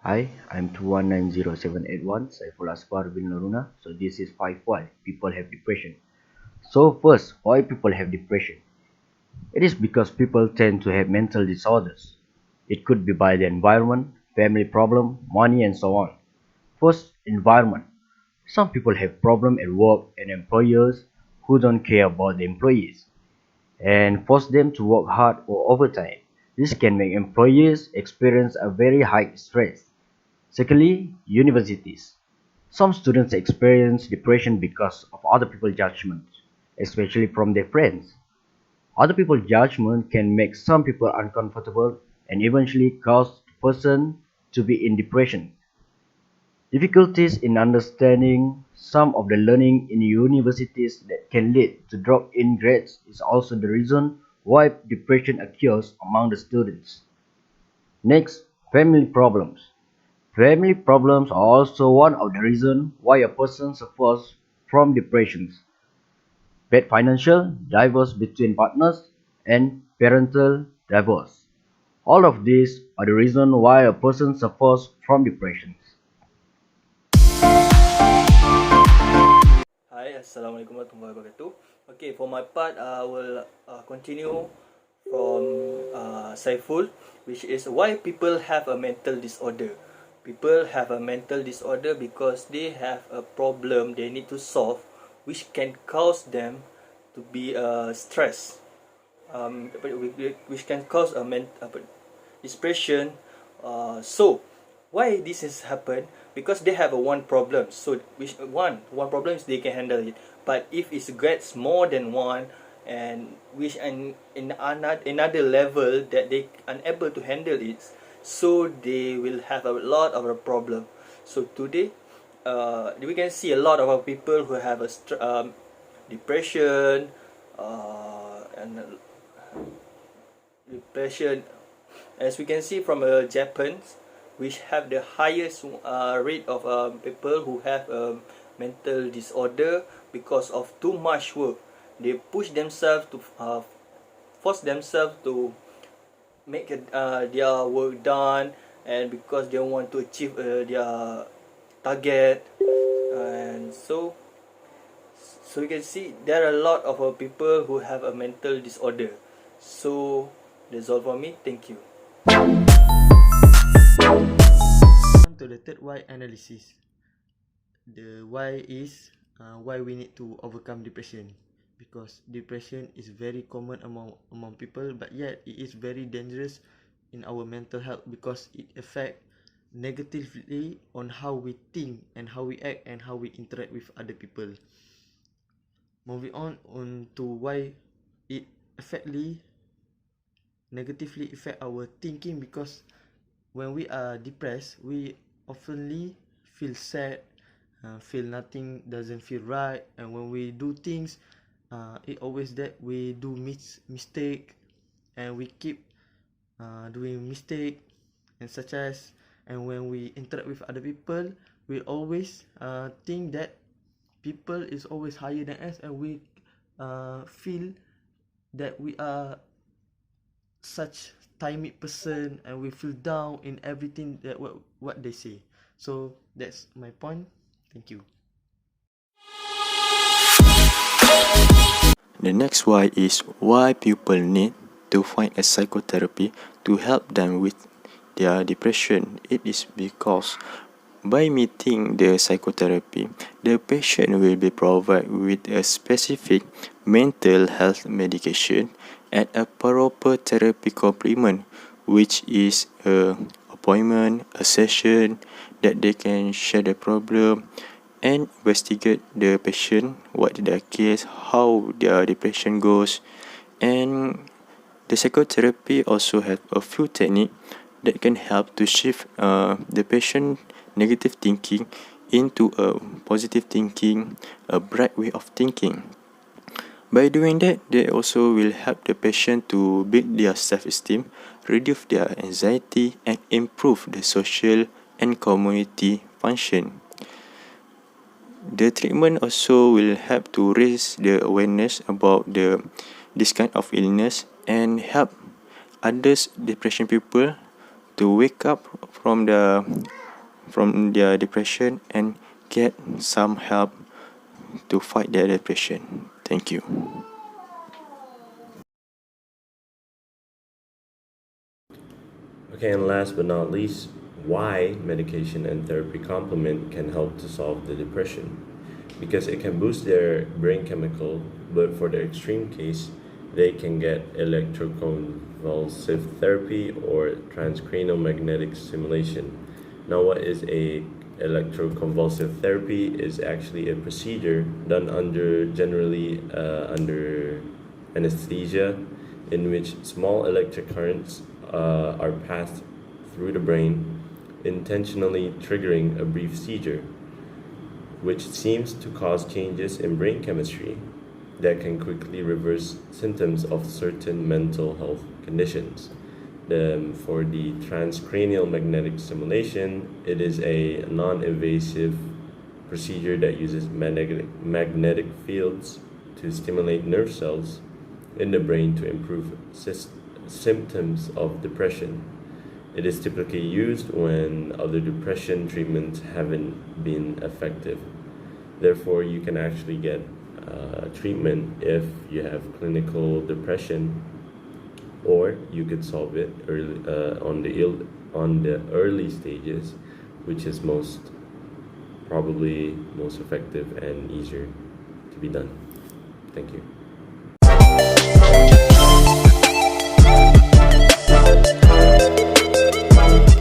Hi, I'm 2190781, Saiful Azhar bin Laruna. So this is 5 why people have depression. So first, why people have depression? It is because people tend to have mental disorders. It could be by the environment, family problem, money and so on. First, environment. Some people have problem at work and employers who don't care about the employees and force them to work hard or overtime. This can make employees experience a very high stress. Secondly, universities. Some students experience depression because of other people's judgment, especially from their friends. Other people's judgment can make some people uncomfortable and eventually cause the person to be in depression. Difficulties in understanding some of the learning in universities that can lead to drop in grades is also the reason why depression occurs among the students. Next, family problems. Family problems are also one of the reasons why a person suffers from depressions. Bad financial, divorce between partners, and parental divorce. All of these are the reason why a person suffers from depressions. Hi, Assalamualaikum warahmatullahi wabarakatuh. Okay, for my part, I will continue from Saiful, which is why people have a mental disorder. People have a mental disorder because they have a problem they need to solve, which can cause them to be stress, which can cause a depression. So why this has happened? Because they have a one problem. So which one problem is they can handle it. But if it gets more than one, and which and in another level that they unable to handle it, so they will have a lot of a problem. So today, we can see a lot of our people who have a depression, and depression, as we can see from Japan, which have the highest rate of people who have mental disorder because of too much work. They push themselves to force themselves to make their work done, and because they want to achieve their target. And so you can see there are a lot of people who have a mental disorder. So that's all for me. Thank you. On to the third why analysis. The why is why we need to overcome depression, because depression is very common among people, but yet it is very dangerous in our mental health because it affects negatively on how we think and how we act and how we interact with other people. Moving on to why it affectly negatively affect our thinking, because when we are depressed, we oftenly feel sad, feel nothing doesn't feel right, and when we do things, it always that we do mistake, and we keep doing mistake, and such as, and when we interact with other people, we always think that people is always higher than us, and we feel that we are such timid person, and we feel down in everything that what they say. So that's my point. Thank you. The next why is why people need to find a psychotherapy to help them with their depression. It is because by meeting the psychotherapy, the patient will be provided with a specific mental health medication and a proper therapy complement, which is a appointment, a session that they can share the problem and investigate the patient, what their case, how their depression goes. And the psychotherapy also have a few techniques that can help to shift the patient negative thinking into a positive thinking, a bright way of thinking. By doing that, they also will help the patient to build their self-esteem, reduce their anxiety, and improve the social and community function. The treatment also will help to raise the awareness about this kind of illness and help others depression people to wake up from their depression and get some help to fight their depression. Thank you. Okay, and last but not least, why medication and therapy complement can help to solve the depression. Because it can boost their brain chemical, but for the extreme case, they can get electroconvulsive therapy or transcranial magnetic stimulation. Now, what is a electroconvulsive therapy? Is actually a procedure done generally under anesthesia, in which small electric currents are passed through the brain, intentionally triggering a brief seizure, which seems to cause changes in brain chemistry that can quickly reverse symptoms of certain mental health conditions. For the transcranial magnetic stimulation, it is a non-invasive procedure that uses magnetic fields to stimulate nerve cells in the brain to improve symptoms of depression. It is typically used when other depression treatments haven't been effective. Therefore, you can actually get treatment if you have clinical depression, or you could solve it early, on the early stages, which is probably most effective and easier to be done. Thank you.